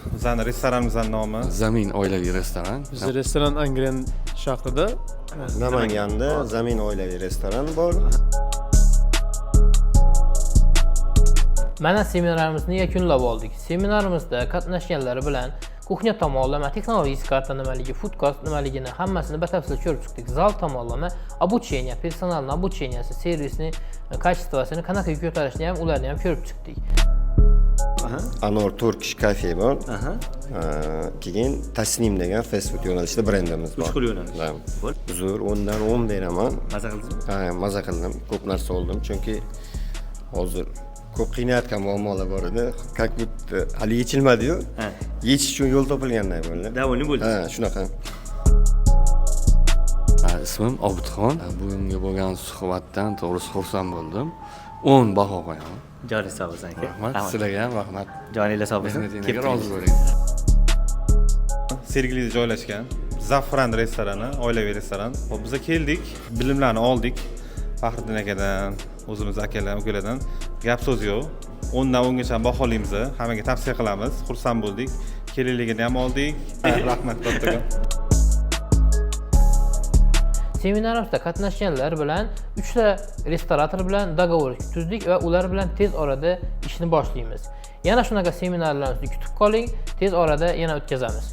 Bizning restoranimizning nomi Zamin oilaviy restoran. Bizda restoran Angren shahrida. Namanganda Zamin oilaviy restoran bor. Mana seminarimizni yakunlab oldik. Seminarimizda qatnashganlar bilan kuxnya tomonlama, texnologik karta nimaligi, food cost nimaligini hammasini batafsil ko'rib chiqdik. Zal tomonlama обучение, personalni обученияsi, servisni, качествосini qanaqa ko'tarishni ham ularni ham ko'rib chiqdik. Anor Turkish Cafe bor. Keyin Tasnim degan fast food yo'nalishida brendimiz bor. 3 xil yo'nalish. Bo'l. Uzr 10 dan 10 beraman. Maza qildingizmi? Ha, maza qildim. Ko'p narsa oldim chunki hozir ko'p qiynayotgan muammolar bor edi. Как будто hali yechilmadi-yu. Yechish uchun yo'l topilganday bo'ldi. Davoniy bo'ldi. Ha, shunaqa. Ismim Obidxon. Bugungi bo'lgan suhbatdan to'g'risi xursand bo'ldim. 10 baho qo'yaman. Joningiz sog' bo'lsin aka. Rahmat. Sizlarga ham rahmat. Joninglar sog' bo'lsin. Mehnatingizga rozi bo'ling. Sergelida joylashgan Zafran restorani, oilaviy restoran. Hop, biz keldik, bilimlarni oldik. Faxriddin akadan, o'zimiz akalar, ukalardan gap so'z yo'q. 10 dan 10gacha baholaymiz, hammaga tavsiya qilamiz. Xursand bo'ldik. Kelinligini ham oldik. Rahmat kattaga. Seminarimizda qatnashganlar bilan 3 ta restorator bilan dogovor tuzdik va ular bilan tez orada ishni boshlaymiz. Yana shunaqa seminarlarimizni kutib qoling, tez orada yana o'tkazamiz.